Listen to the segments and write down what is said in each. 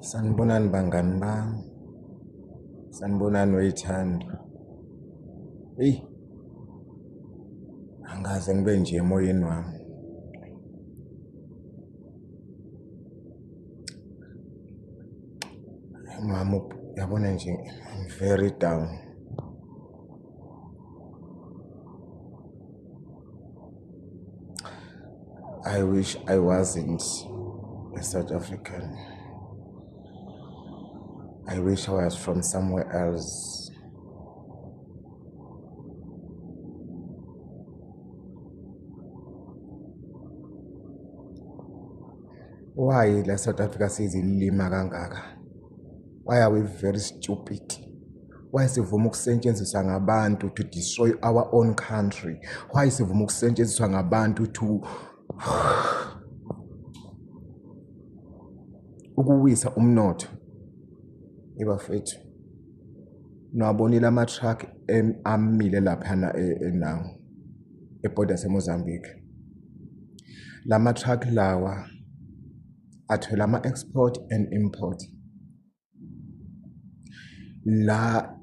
Sanibonani bangani bami, sanibonani Wethandwa. Eyi, angaze ngibe nje emoyeni wami. Mama, uyabona nje, I'm very down. I wish I wasn't a South African. I wish I was from somewhere else. Why la South Africa sizilima kangaka? Why are we very stupid? Why sivuma ukusetshenziswa ngabantu to destroy our own country? Why sivuma ukusetshenziswa ngabantu to ukuwisa umnotho? Ebafethu, nawabonile ama-truck amile laphana nawo ebhoda yaseMozambique. Lama-truck lawa athwele ama-export and import. La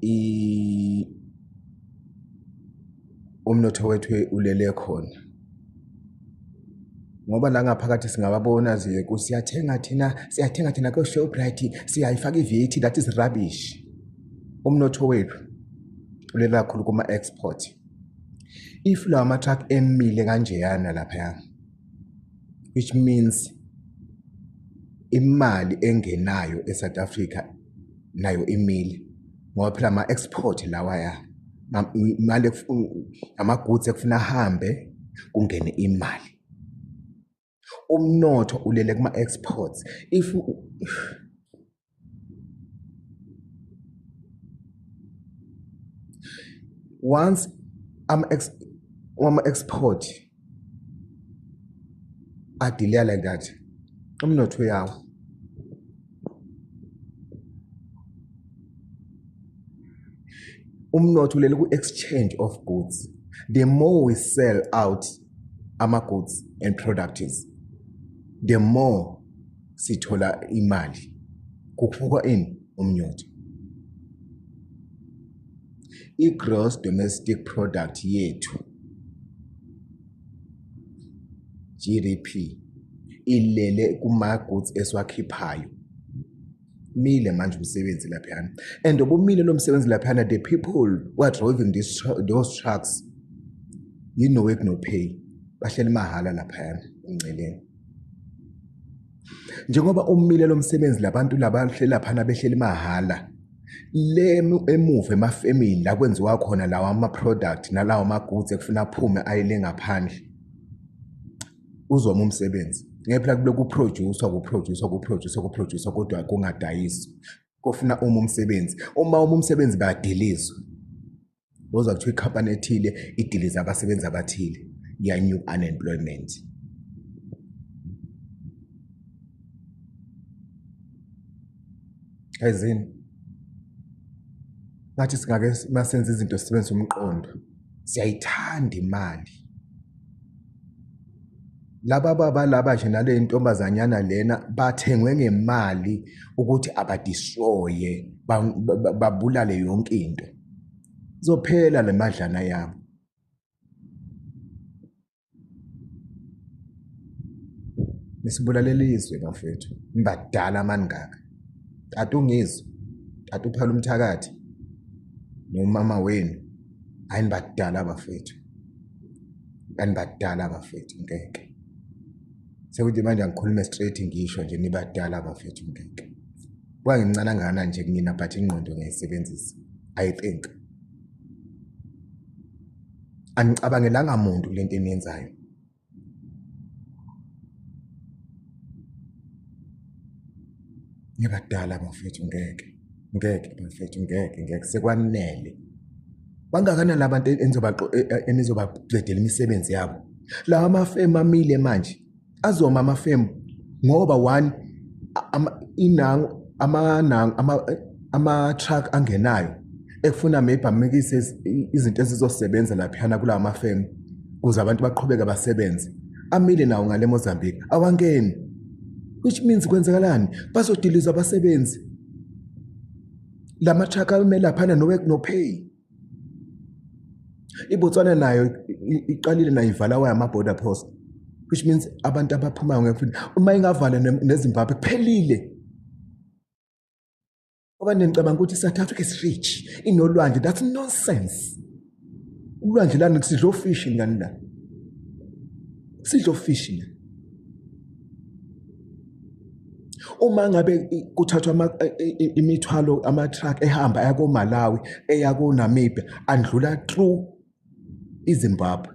umnotho wethu ulele khona, ngoba la ngaphakathi singababona siyathenga thina ko-Shoprite, siyayifaka i-VAT, that is rubbish. Umnotho wethu ulele kakhulu kuma-export. If lawa ma-truck emile kanjeyana laphaya, which means imali engenayo eSouth Africa nayo imile, ngoba phela ama-export lawaya imali ama-goods ekufuna ahambe kungene imali. Umnotho ulele kuma-exports. If once ama-export adelay like that, umnotho uyawa. Umnotho ulele ku-exchange of goods. The more we sell out ama-goods and products, the more sithola imali, kukhuphuka ini umnotho. I-gross domestic product yethu, GDP, ilele kuma-goods esiwakhiphayo. Mile manje umsebenzi laphayana, and obumile lo msebenzi laphayana, the people who are driving those trucks, no work no pay, bahleli mahala laphayana emngceleni. Njengoba umile lo msebenzi, labantu labahleli laphana behleli mahala, le emuva emafemini la kwenziwa khona lawa ama-product nalawa ama-goods ekufuna aphume ayele ngaphandle, uzoma umsebenzi. Ngeke phela kube kuproduce kodwa kungadayiswa. Kufuna umsebenzi. Uma umsebenzi bayadilizwa. Boza kuthiwa ikhampani ethile idiliza abasebenzi abathile, new unemployment. Ezini ngathi singake masenze izinto sisebenzisa umqondo, siyayithanda imali. Laba baba laba nje nale ntombazanyana lena bathengwe ngemali ukuthi abadistroye, babulale yonke into. Zophela le madlana yabo. Nisibulalela izwe bafethu, nibadala maningaka. Tata ungizwa, tata uphala umthakathi, nomama wenu, ayinibadala bafethu. Anibadala bafethu ngeke. Sekuthi manje angikhulume straight ngisho nje nibadala bafethu ngeke. Kuba ngimncane ngana nje kumina but ingqondo ngiyisebenzisa. I think. Angicabangelanga muntu lento eniyenzayo. Nibadala bafethu ngeke. Ngeke bafethu ngeke sekwanele. Bangakana labantu enizobaqedela imisebenzi yabo. Lawa amafemu amile manje. Azoma amafemu ngoba one ama-truck angenayo ekufuna maybe amikise izinto ezizosebenza laphana kulawa mafemu ukuze abantu baqhubeke basebenze. Amile nawo ngale Mozambique awangeni. which means kwenzakalani bazodiliza abasebenzi lama truck amele aphana no work no pay. iBotswana nayo iqalile nayo ivala wama border post, which means abantu abaphuma ngefuna uma ingavala neZimbabwe kuphelile. Abanye ngicabanga ukuthi South Africa is rich inolwandle. That's nonsense. Ulwandle lana sidlo fishing ngani la, sidlo fishing. Uma ngabe kuthathwa imithwalo ama-truck ehamba ayako Malawi eyako Namibia andlula through iZimbabwe,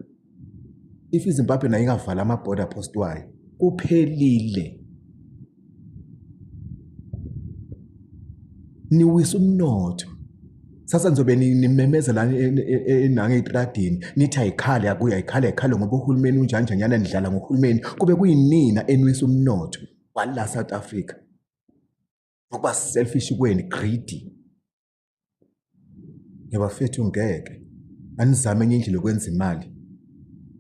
if iZimbabwe nayo ingavala ama-border post wayo kuphelile. Niwisa umnotho. Sasa nizobe nimemezela nangey'tradini nithi ayikhale akuyo ayikhale ngoba uhulumeni unjanjanyana nidlala ngohulumeni kube kuyinina enwisa umnotho wala South Africa. Ngoba selfish kweni, greedy. Yabafethu ngeke anizame enye indlela yokwenza imali,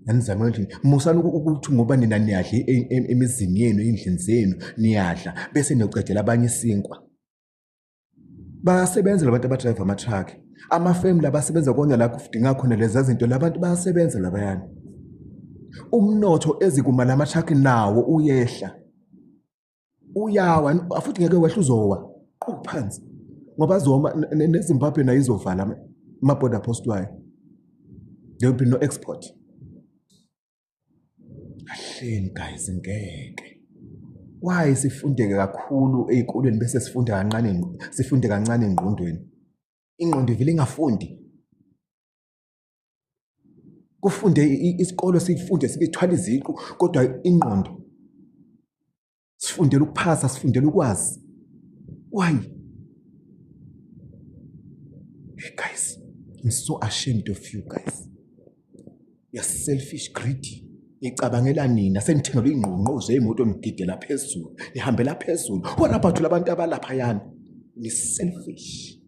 anizame enye indlela. Musani ukuthi ngoba nina niyadla emizini yenu endlini zenu niyadla bese niyocedela abanye isinkwa. Bayasebenza labantu abadrive ama-truck, ama-family abasebenza kona la kudinga khona lezi zinto, labantu bayasebenza labayana. Umnotho ezikuma lama-truck nawo uyehla, uyawa futhi ngeke wehle uzowa phansi ngoba zoma neZimbabwe nayo izovala ama-border post wayo. There will be no export. Ahleni guys, ngeke. Why sifundeke kakhulu ezikolweni bese sifunde kancane engqondweni? Ingqondo ivile ingafundi. Kufunde isikolo sifunde sibithwala iziqu kodwa ingqondo sifundela ukuphasa, sifundela ukwazi. Why? Hey guys, I'm so ashamed of you guys. You're selfish, greedy. Nicabangela nina senithengelwa ingqongqozo yemoto nigidela phezulu, nihambela phezulu. What about labantu abalaphayana? Ni selfish.